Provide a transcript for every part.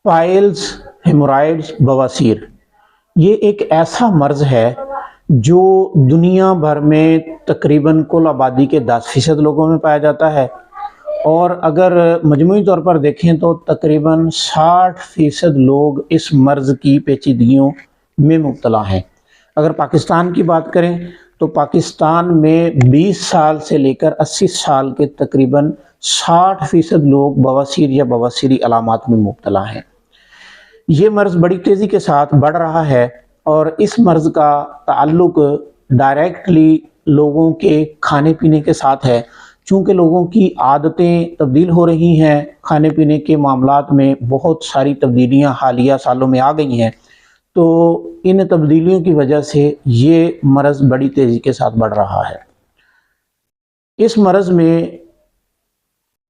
Piles, ہیمورائڈز، بواسیر، یہ ایک ایسا مرض ہے جو دنیا بھر میں تقریباً کل آبادی کے 10% لوگوں میں پایا جاتا ہے، اور اگر مجموعی طور پر دیکھیں تو تقریباً 60% لوگ اس مرض کی پیچیدگیوں میں مبتلا ہیں۔ اگر پاکستان کی بات کریں تو پاکستان میں 20 سال سے لے کر 80 سال کے تقریباً 60% لوگ بواسیر یا بواسیری علامات میں مبتلا ہیں۔ یہ مرض بڑی تیزی کے ساتھ بڑھ رہا ہے، اور اس مرض کا تعلق ڈائریکٹلی لوگوں کے کھانے پینے کے ساتھ ہے۔ چونکہ لوگوں کی عادتیں تبدیل ہو رہی ہیں، کھانے پینے کے معاملات میں بہت ساری تبدیلیاں حالیہ سالوں میں آ گئی ہیں، تو ان تبدیلیوں کی وجہ سے یہ مرض بڑی تیزی کے ساتھ بڑھ رہا ہے۔ اس مرض میں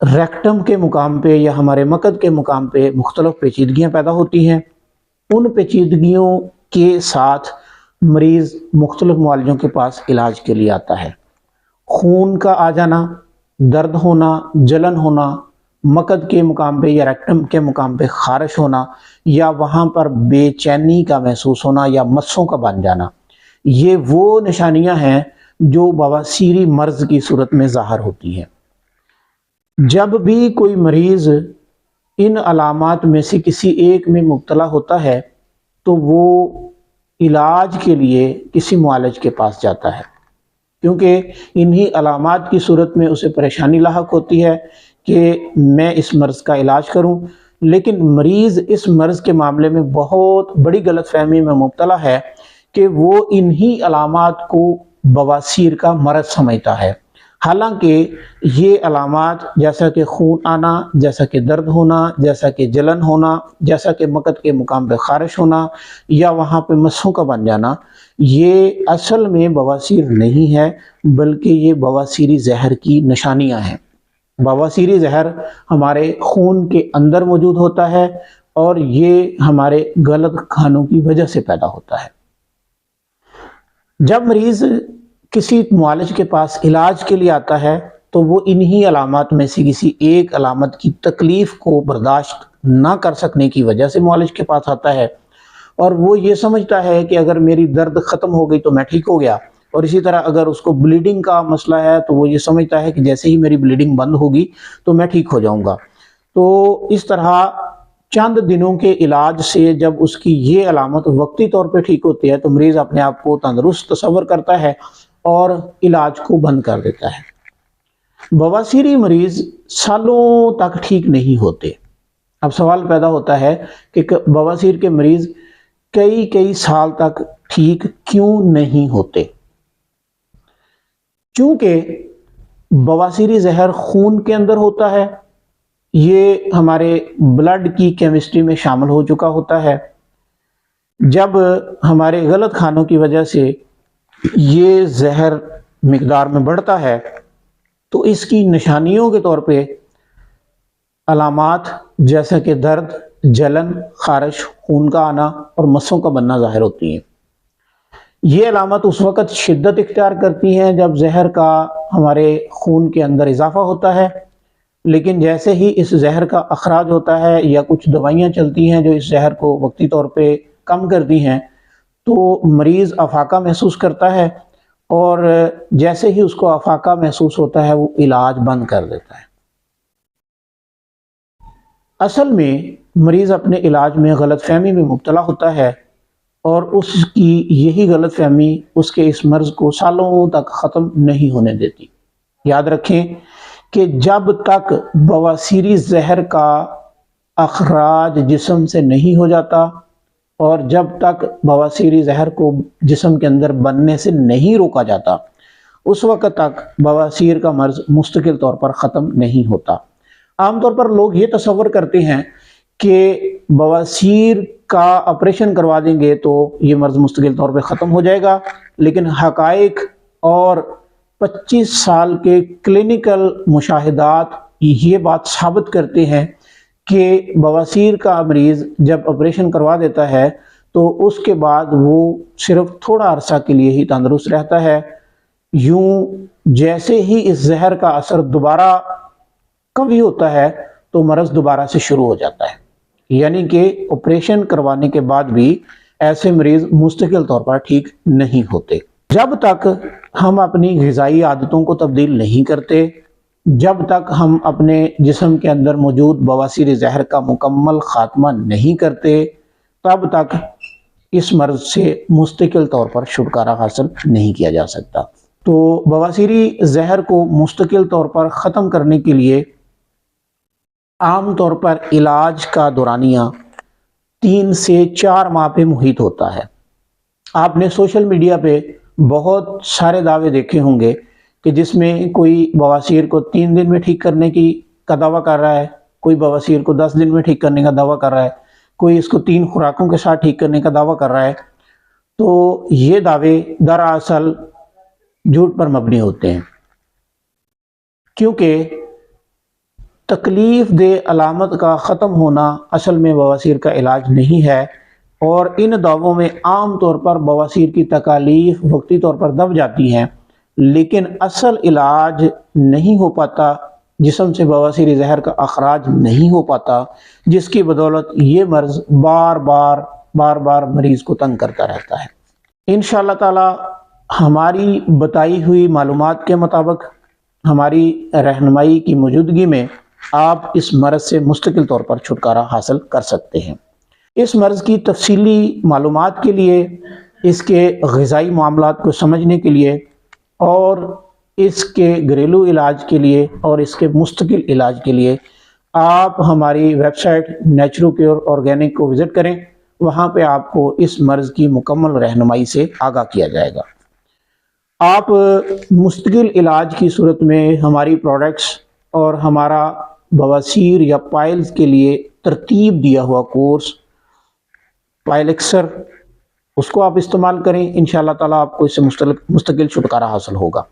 ریکٹم کے مقام پہ یا ہمارے مقد کے مقام پہ مختلف پیچیدگیاں پیدا ہوتی ہیں۔ ان پیچیدگیوں کے ساتھ مریض مختلف معالجوں کے پاس علاج کے لیے آتا ہے۔ خون کا آ جانا، درد ہونا، جلن ہونا، مقد کے مقام پہ یا ریکٹم کے مقام پہ خارش ہونا، یا وہاں پر بے چینی کا محسوس ہونا یا مسوں کا بن جانا، یہ وہ نشانیاں ہیں جو بواسیری مرض کی صورت میں ظاہر ہوتی ہیں۔ جب بھی کوئی مریض ان علامات میں سے کسی ایک میں مبتلا ہوتا ہے تو وہ علاج کے لیے کسی معالج کے پاس جاتا ہے، کیونکہ انہی علامات کی صورت میں اسے پریشانی لاحق ہوتی ہے کہ میں اس مرض کا علاج کروں، لیکن مریض اس مرض کے معاملے میں بہت بڑی غلط فہمی میں مبتلا ہے کہ وہ انہی علامات کو بواسیر کا مرض سمجھتا ہے، حالانکہ یہ علامات جیسا کہ خون آنا، جیسا کہ درد ہونا، جیسا کہ جلن ہونا، جیسا کہ مقد کے مقام پہ خارش ہونا یا وہاں پہ مسوں کا بن جانا، یہ اصل میں بواسیر نہیں ہے، بلکہ یہ بواسیری زہر کی نشانیاں ہیں۔ بواسیری زہر ہمارے خون کے اندر موجود ہوتا ہے، اور یہ ہمارے غلط کھانوں کی وجہ سے پیدا ہوتا ہے۔ جب مریض کسی معالج کے پاس علاج کے لیے آتا ہے تو وہ انہی علامات میں سے کسی ایک علامت کی تکلیف کو برداشت نہ کر سکنے کی وجہ سے معالج کے پاس آتا ہے، اور وہ یہ سمجھتا ہے کہ اگر میری درد ختم ہو گئی تو میں ٹھیک ہو گیا، اور اسی طرح اگر اس کو بلیڈنگ کا مسئلہ ہے تو وہ یہ سمجھتا ہے کہ جیسے ہی میری بلیڈنگ بند ہوگی تو میں ٹھیک ہو جاؤں گا۔ تو اس طرح چند دنوں کے علاج سے جب اس کی یہ علامت وقتی طور پہ ٹھیک ہوتی ہے تو مریض اپنے آپ کو تندرست تصور کرتا ہے اور علاج کو بند کر دیتا ہے۔ بواسیری مریض سالوں تک ٹھیک نہیں ہوتے۔ اب سوال پیدا ہوتا ہے کہ بواسیر کے مریض کئی سال تک ٹھیک کیوں نہیں ہوتے؟ چونکہ بواسیری زہر خون کے اندر ہوتا ہے، یہ ہمارے بلڈ کی کیمسٹری میں شامل ہو چکا ہوتا ہے۔ جب ہمارے غلط کھانوں کی وجہ سے یہ زہر مقدار میں بڑھتا ہے تو اس کی نشانیوں کے طور پہ علامات جیسا کہ درد، جلن، خارش، خون کا آنا اور مسوں کا بننا ظاہر ہوتی ہیں۔ یہ علامات اس وقت شدت اختیار کرتی ہیں جب زہر کا ہمارے خون کے اندر اضافہ ہوتا ہے، لیکن جیسے ہی اس زہر کا اخراج ہوتا ہے یا کچھ دوائیاں چلتی ہیں جو اس زہر کو وقتی طور پہ کم کرتی ہیں، تو مریض افاقہ محسوس کرتا ہے، اور جیسے ہی اس کو افاقہ محسوس ہوتا ہے وہ علاج بند کر دیتا ہے۔ اصل میں مریض اپنے علاج میں غلط فہمی میں مبتلا ہوتا ہے، اور اس کی یہی غلط فہمی اس کے اس مرض کو سالوں تک ختم نہیں ہونے دیتی۔ یاد رکھیں کہ جب تک بواسیری زہر کا اخراج جسم سے نہیں ہو جاتا، اور جب تک بواسیری زہر کو جسم کے اندر بننے سے نہیں روکا جاتا، اس وقت تک بواسیر کا مرض مستقل طور پر ختم نہیں ہوتا۔ عام طور پر لوگ یہ تصور کرتے ہیں کہ بواسیر کا آپریشن کروا دیں گے تو یہ مرض مستقل طور پہ ختم ہو جائے گا، لیکن حقائق اور 25 سال کے کلینکل مشاہدات یہ بات ثابت کرتے ہیں کہ بواسیر کا مریض جب آپریشن کروا دیتا ہے تو اس کے بعد وہ صرف تھوڑا عرصہ کے لیے ہی تندرست رہتا ہے، یوں جیسے ہی اس زہر کا اثر دوبارہ قوی ہوتا ہے تو مرض دوبارہ سے شروع ہو جاتا ہے۔ یعنی کہ آپریشن کروانے کے بعد بھی ایسے مریض مستقل طور پر ٹھیک نہیں ہوتے۔ جب تک ہم اپنی غذائی عادتوں کو تبدیل نہیں کرتے، جب تک ہم اپنے جسم کے اندر موجود بواسیر زہر کا مکمل خاتمہ نہیں کرتے، تب تک اس مرض سے مستقل طور پر چھٹکارا حاصل نہیں کیا جا سکتا۔ تو بواسیری زہر کو مستقل طور پر ختم کرنے کے لیے عام طور پر علاج کا دورانیہ 3 سے 4 ماہ پہ محیط ہوتا ہے۔ آپ نے سوشل میڈیا پہ بہت سارے دعوے دیکھے ہوں گے کہ جس میں کوئی بواسیر کو 3 دن میں ٹھیک کرنے کا دعویٰ کر رہا ہے، کوئی بواسیر کو 10 دن میں ٹھیک کرنے کا دعویٰ کر رہا ہے، کوئی اس کو 3 خوراکوں کے ساتھ ٹھیک کرنے کا دعویٰ کر رہا ہے۔ تو یہ دعوے دراصل جھوٹ پر مبنی ہوتے ہیں، کیونکہ تکلیف دہ علامت کا ختم ہونا اصل میں بواسیر کا علاج نہیں ہے، اور ان دعووں میں عام طور پر بواسیر کی تکالیف وقتی طور پر دب جاتی ہیں، لیکن اصل علاج نہیں ہو پاتا، جسم سے بواسیر زہر کا اخراج نہیں ہو پاتا، جس کی بدولت یہ مرض بار بار مریض کو تنگ کرتا رہتا ہے۔ انشاءاللہ تعالی ہماری بتائی ہوئی معلومات کے مطابق ہماری رہنمائی کی موجودگی میں آپ اس مرض سے مستقل طور پر چھٹکارا حاصل کر سکتے ہیں۔ اس مرض کی تفصیلی معلومات کے لیے، اس کے غذائی معاملات کو سمجھنے کے لیے، اور اس کے گھریلو علاج کے لیے اور اس کے مستقل علاج کے لیے آپ ہماری ویب سائٹ نیچرو کیور آرگینک کو وزٹ کریں۔ وہاں پہ آپ کو اس مرض کی مکمل رہنمائی سے آگاہ کیا جائے گا۔ آپ مستقل علاج کی صورت میں ہماری پروڈکٹس اور ہمارا بواسیر یا پائلز کے لیے ترتیب دیا ہوا کورس پائل ایکسر، اس کو آپ استعمال کریں، انشاءاللہ تعالیٰ آپ کو اس سے مستقل چھٹکارا حاصل ہوگا۔